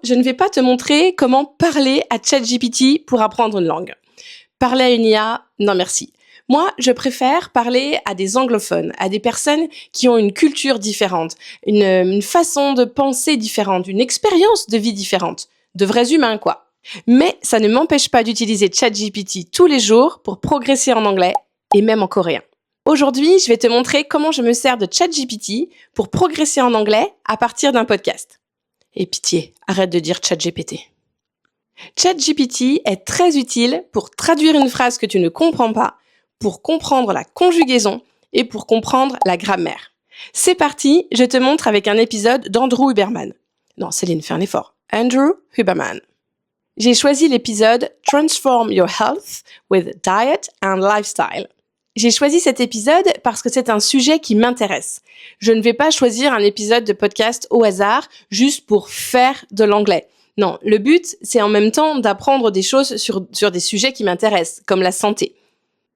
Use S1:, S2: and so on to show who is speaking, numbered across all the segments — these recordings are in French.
S1: je ne vais pas te montrer comment parler à ChatGPT pour apprendre une langue. Parler à une IA, non merci. Moi, je préfère parler à des anglophones, à des personnes qui ont une culture différente, une façon de penser différente, une expérience de vie différente. De vrais humains, quoi. Mais ça ne m'empêche pas d'utiliser ChatGPT tous les jours pour progresser en anglais et même en coréen. Aujourd'hui, je vais te montrer comment je me sers de ChatGPT pour progresser en anglais à partir d'un podcast. Et pitié, arrête de dire ChatGPT. ChatGPT est très utile pour traduire une phrase que tu ne comprends pas, pour comprendre la conjugaison et pour comprendre la grammaire. C'est parti, je te montre avec un épisode d'Andrew Huberman. Non, Céline, fais un effort. Andrew Huberman. J'ai choisi l'épisode Transform Your Health with Diet and Lifestyle. J'ai choisi cet épisode parce que c'est un sujet qui m'intéresse. Je ne vais pas choisir un épisode de podcast au hasard juste pour faire de l'anglais. Non, le but, c'est en même temps d'apprendre des choses sur des sujets qui m'intéressent, comme la santé.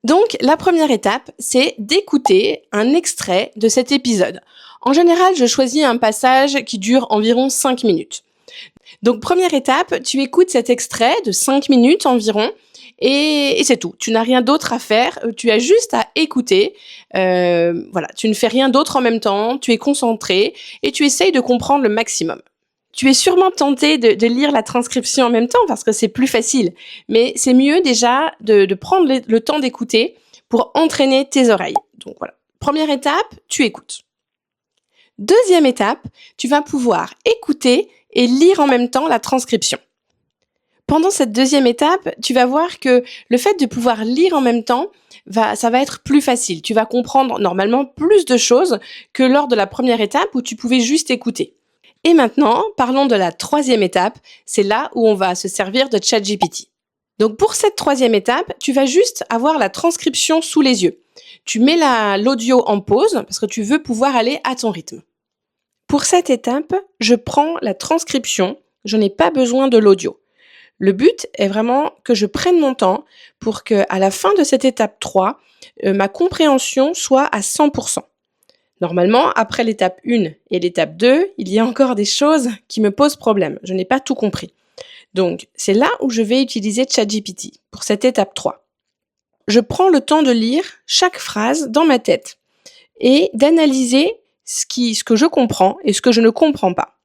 S1: Donc, la première étape, c'est d'écouter un extrait de cet épisode. En général, je choisis un passage qui dure environ 5 minutes. Donc, première étape, tu écoutes cet extrait de 5 minutes environ et c'est tout. Tu n'as rien d'autre à faire, tu as juste à écouter. Voilà, tu ne fais rien d'autre en même temps, tu es concentré et tu essayes de comprendre le maximum. Tu es sûrement tenté de lire la transcription en même temps parce que c'est plus facile. Mais c'est mieux déjà de prendre le temps d'écouter pour entraîner tes oreilles. Donc voilà. Première étape, tu écoutes. Deuxième étape, tu vas pouvoir écouter et lire en même temps la transcription. Pendant cette deuxième étape, tu vas voir que le fait de pouvoir lire en même temps, ça va être plus facile. Tu vas comprendre normalement plus de choses que lors de la première étape où tu pouvais juste écouter. Et maintenant, parlons de la troisième étape. C'est là où on va se servir de ChatGPT. Donc pour cette troisième étape, tu vas juste avoir la transcription sous les yeux. Tu mets l'audio en pause parce que tu veux pouvoir aller à ton rythme. Pour cette étape, je prends la transcription. Je n'ai pas besoin de l'audio. Le but est vraiment que je prenne mon temps pour que, à la fin de cette étape 3, ma compréhension soit à 100%. Normalement, après l'étape 1 et l'étape 2, il y a encore des choses qui me posent problème. Je n'ai pas tout compris. Donc, c'est là où je vais utiliser ChatGPT pour cette étape 3. Je prends le temps de lire chaque phrase dans ma tête et d'analyser ce que je comprends et ce que je ne comprends pas.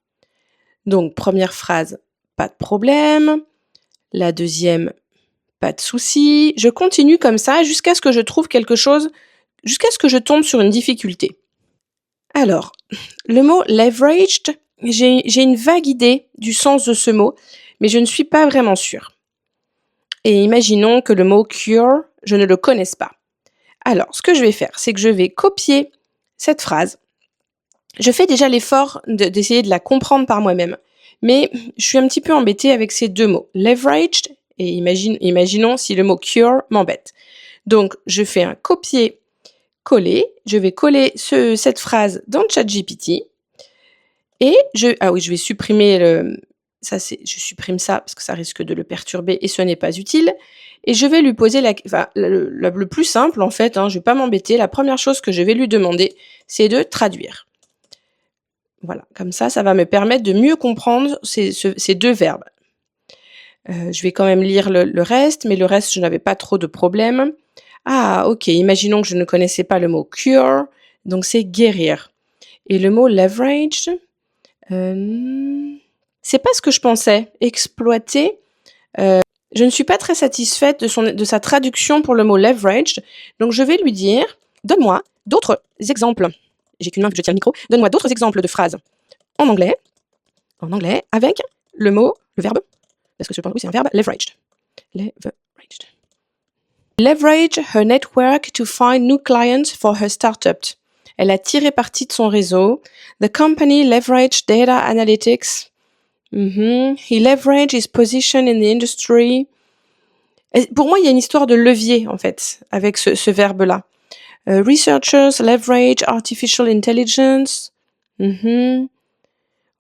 S1: Donc, première phrase, pas de problème. La deuxième, pas de souci. Je continue comme ça jusqu'à ce que je trouve quelque chose, jusqu'à ce que je tombe sur une difficulté. Alors, le mot leveraged, j'ai une vague idée du sens de ce mot, mais je ne suis pas vraiment sûre. Et imaginons que le mot cure, je ne le connaisse pas. Alors, ce que je vais faire, c'est que je vais copier cette phrase. Je fais déjà l'effort d'essayer de la comprendre par moi-même, mais je suis un petit peu embêtée avec ces deux mots, leveraged, et imaginons si le mot cure m'embête. Donc, je fais un copier-coller, je vais coller cette phrase dans ChatGPT, et je vais supprimer je supprime ça parce que ça risque de le perturber et ce n'est pas utile, et je vais lui poser le plus simple en fait, je vais pas m'embêter, la première chose que je vais lui demander, c'est de traduire. Voilà, comme ça va me permettre de mieux comprendre ces deux verbes. Je vais quand même lire le reste, mais le reste, je n'avais pas trop de problèmes. Ah, ok, imaginons que je ne connaissais pas le mot cure, donc c'est guérir. Et le mot leverage, c'est pas ce que je pensais. Exploiter, je ne suis pas très satisfaite de sa traduction pour le mot leverage, donc je vais lui dire, donne-moi d'autres exemples. J'ai qu'une main que je tiens le micro. Donne-moi d'autres exemples de phrases en anglais, avec le verbe, parce que je pense oui c'est un verbe, leveraged. Leverage her network to find new clients for her startup. Elle a tiré parti de son réseau. The company leveraged data analytics. He leveraged his position in the industry. Et pour moi, il y a une histoire de levier, en fait, avec ce verbe-là. Researchers leverage artificial intelligence.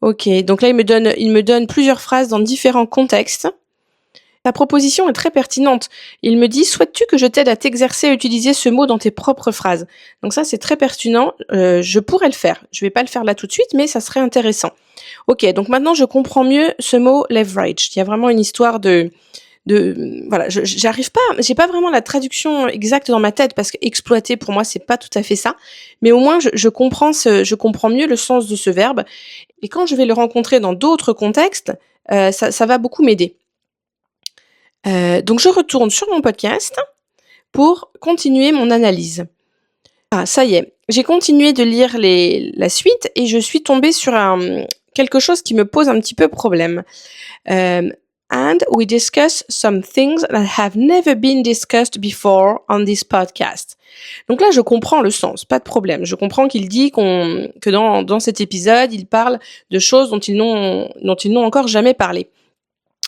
S1: Ok, donc là, il me donne plusieurs phrases dans différents contextes. Ta proposition est très pertinente. Il me dit, souhaites-tu que je t'aide à t'exercer à utiliser ce mot dans tes propres phrases? Donc ça, c'est très pertinent. Je pourrais le faire. Je vais pas le faire là tout de suite, mais ça serait intéressant. Ok, donc maintenant je comprends mieux ce mot leverage. Il y a vraiment une histoire voilà, j'arrive pas, j'ai pas vraiment la traduction exacte dans ma tête parce que exploiter pour moi c'est pas tout à fait ça, mais au moins je comprends je comprends mieux le sens de ce verbe et quand je vais le rencontrer dans d'autres contextes, ça va beaucoup m'aider. Donc je retourne sur mon podcast pour continuer mon analyse. Ah, ça y est, j'ai continué de lire la suite et je suis tombée sur quelque chose qui me pose un petit peu problème. And we discuss some things that have never been discussed before on this podcast. Donc là, je comprends le sens, pas de problème. Je comprends qu'il dit que dans cet épisode, il parle de choses dont ils n'ont encore jamais parlé.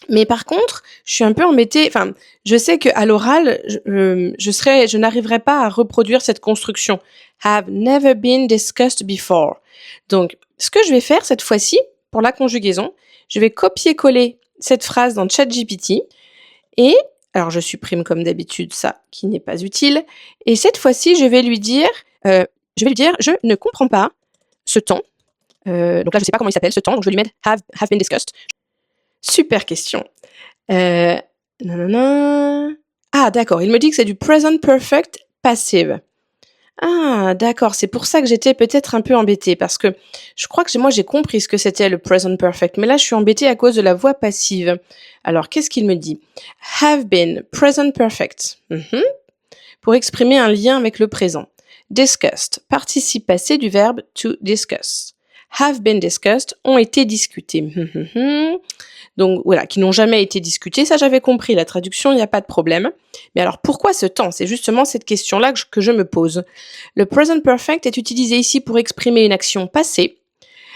S1: Mais par contre, je suis un peu embêtée. Enfin, je sais que à l'oral, je n'arriverai pas à reproduire cette construction. Have never been discussed before. Donc, ce que je vais faire cette fois-ci, pour la conjugaison, je vais copier-coller cette phrase dans ChatGPT et, alors je supprime comme d'habitude ça qui n'est pas utile, et cette fois-ci, je vais lui dire, je ne comprends pas ce temps. Donc là, je sais pas comment il s'appelle ce temps, donc je vais lui mettre have been discussed. Super question. Nanana. Ah, d'accord. Il me dit que c'est du present perfect passive. Ah, d'accord. C'est pour ça que j'étais peut-être un peu embêtée parce que je crois que moi j'ai compris ce que c'était le present perfect, mais là je suis embêtée à cause de la voix passive. Alors, qu'est-ce qu'il me dit? Have been, present perfect. Pour exprimer un lien avec le présent. Discussed, participe passé du verbe to discuss. Have been discussed, ont été discutés. Donc voilà, qui n'ont jamais été discutés, ça j'avais compris, la traduction, il n'y a pas de problème. Mais alors pourquoi ce temps? C'est justement cette question-là que je me pose. Le present perfect est utilisé ici pour exprimer une action passée.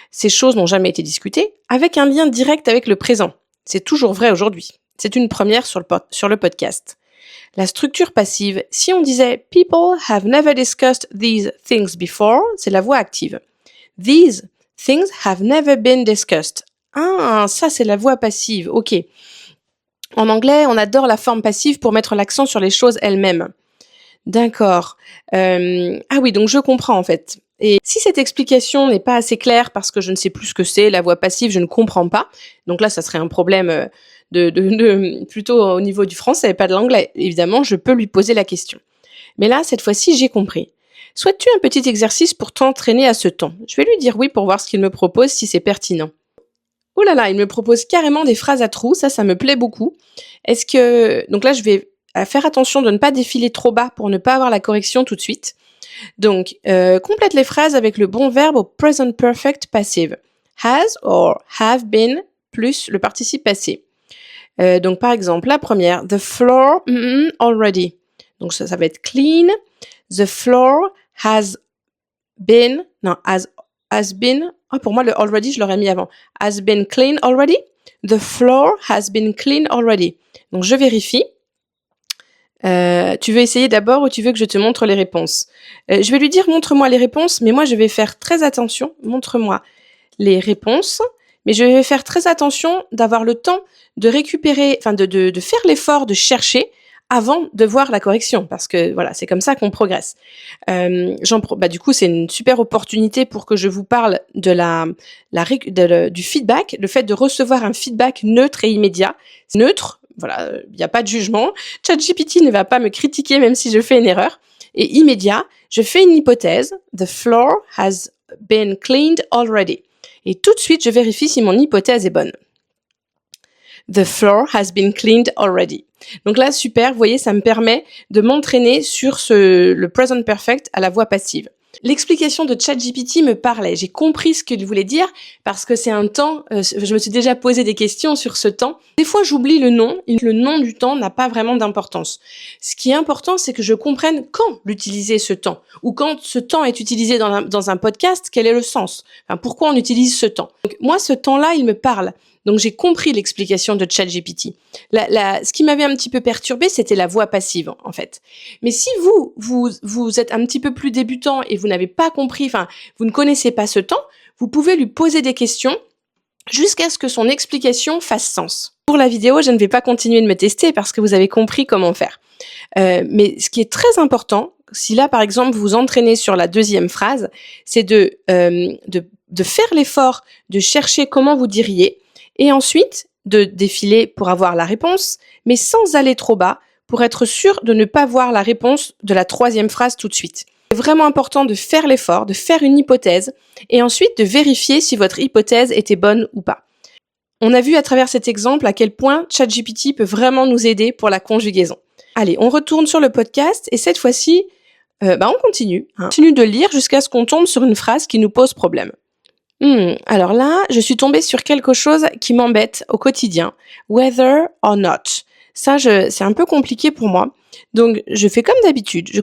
S1: Ces choses n'ont jamais été discutées, avec un lien direct avec le présent. C'est toujours vrai aujourd'hui. C'est une première sur le podcast. La structure passive, si on disait « People have never discussed these things before », c'est la voix active. « These things have never been discussed ». Ah, ça c'est la voix passive, ok. En anglais, on adore la forme passive pour mettre l'accent sur les choses elles-mêmes. D'accord. Ah oui, donc je comprends en fait. Et si cette explication n'est pas assez claire parce que je ne sais plus ce que c'est, la voix passive, je ne comprends pas. Donc là, ça serait un problème plutôt au niveau du français, pas de l'anglais. Évidemment, je peux lui poser la question. Mais là, cette fois-ci, j'ai compris. Souhaites-tu un petit exercice pour t'entraîner à ce temps? Je vais lui dire oui pour voir ce qu'il me propose, si c'est pertinent. Oh là là, il me propose carrément des phrases à trous, ça me plaît beaucoup. Donc là, je vais faire attention de ne pas défiler trop bas pour ne pas avoir la correction tout de suite. Donc, complète les phrases avec le bon verbe au present perfect passive. Has or have been plus le participe passé. Donc, par exemple, la première, the floor already. Donc, ça va être clean. The floor has been pour moi, le already, je l'aurais mis avant. Has been clean already. The floor has been clean already. Donc, je vérifie. Tu veux essayer d'abord ou tu veux que je te montre les réponses? Je vais lui dire, montre-moi les réponses, mais moi, je vais faire très attention. Montre-moi les réponses, mais je vais faire très attention d'avoir le temps de récupérer, enfin, de faire l'effort de chercher avant de voir la correction, parce que voilà, c'est comme ça qu'on progresse. Du coup, c'est une super opportunité pour que je vous parle du feedback, le fait de recevoir un feedback neutre et immédiat. Neutre, voilà, il n'y a pas de jugement. ChatGPT ne va pas me critiquer même si je fais une erreur. Et immédiat, je fais une hypothèse. The floor has been cleaned already. Et tout de suite, je vérifie si mon hypothèse est bonne. The floor has been cleaned already. Donc là, super, vous voyez, ça me permet de m'entraîner sur le present perfect à la voix passive. L'explication de ChatGPT me parlait. J'ai compris ce qu'il voulait dire parce que c'est un temps, je me suis déjà posé des questions sur ce temps. Des fois, j'oublie le nom. Le nom du temps n'a pas vraiment d'importance. Ce qui est important, c'est que je comprenne quand l'utiliser ce temps ou quand ce temps est utilisé dans un podcast, quel est le sens? Enfin, pourquoi on utilise ce temps? Donc, moi, ce temps-là, il me parle. Donc, j'ai compris l'explication de ChatGPT. Ce qui m'avait un petit peu perturbé, c'était la voix passive, en fait. Mais si vous êtes un petit peu plus débutant et vous n'avez pas compris, enfin, vous ne connaissez pas ce temps, vous pouvez lui poser des questions jusqu'à ce que son explication fasse sens. Pour la vidéo, je ne vais pas continuer de me tester parce que vous avez compris comment faire. Mais ce qui est très important, si là, par exemple, vous vous entraînez sur la deuxième phrase, c'est de de faire l'effort de chercher comment vous diriez et ensuite de défiler pour avoir la réponse, mais sans aller trop bas pour être sûr de ne pas voir la réponse de la troisième phrase tout de suite. C'est vraiment important de faire l'effort, de faire une hypothèse et ensuite de vérifier si votre hypothèse était bonne ou pas. On a vu à travers cet exemple à quel point ChatGPT peut vraiment nous aider pour la conjugaison. Allez, on retourne sur le podcast et cette fois-ci, on continue. On continue de lire jusqu'à ce qu'on tombe sur une phrase qui nous pose problème. Alors là, je suis tombée sur quelque chose qui m'embête au quotidien. Whether or not. Ça, c'est un peu compliqué pour moi. Donc, je fais comme d'habitude.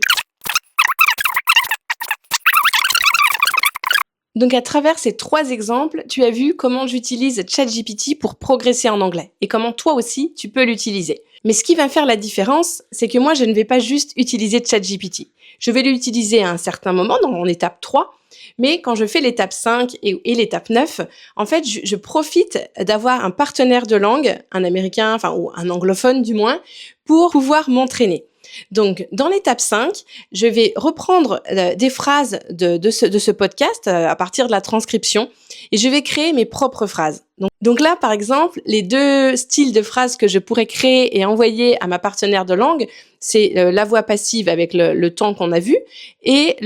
S1: Donc, à travers ces 3 exemples, tu as vu comment j'utilise ChatGPT pour progresser en anglais et comment toi aussi, tu peux l'utiliser. Mais ce qui va faire la différence, c'est que moi, je ne vais pas juste utiliser ChatGPT. Je vais l'utiliser à un certain moment, dans mon étape 3, mais quand je fais l'étape 5 et l'étape 9, en fait, je profite d'avoir un partenaire de langue, un américain, ou un anglophone du moins, pour pouvoir m'entraîner. Donc, dans l'étape 5, je vais reprendre des phrases de ce podcast à partir de la transcription et je vais créer mes propres phrases. Donc là, par exemple, les 2 styles de phrases que je pourrais créer et envoyer à ma partenaire de langue, c'est la voix passive avec le temps qu'on a vu et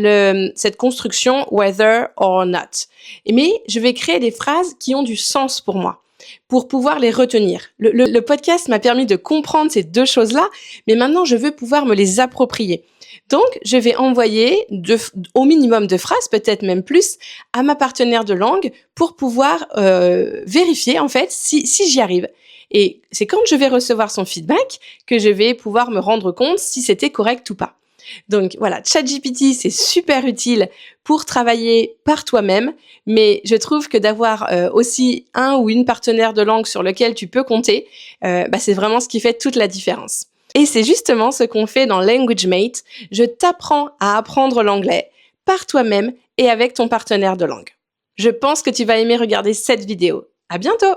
S1: cette construction whether or not. Mais je vais créer des phrases qui ont du sens pour moi, pour pouvoir les retenir. Le podcast m'a permis de comprendre ces 2 choses-là, mais maintenant je veux pouvoir me les approprier. Donc, je vais envoyer au minimum de phrases, peut-être même plus, à ma partenaire de langue pour pouvoir vérifier en fait si j'y arrive. Et c'est quand je vais recevoir son feedback que je vais pouvoir me rendre compte si c'était correct ou pas. Donc voilà, ChatGPT, c'est super utile pour travailler par toi-même, mais je trouve que d'avoir aussi un ou une partenaire de langue sur lequel tu peux compter, c'est vraiment ce qui fait toute la différence. Et c'est justement ce qu'on fait dans Language Mate. Je t'apprends à apprendre l'anglais par toi-même et avec ton partenaire de langue. Je pense que tu vas aimer regarder cette vidéo. À bientôt!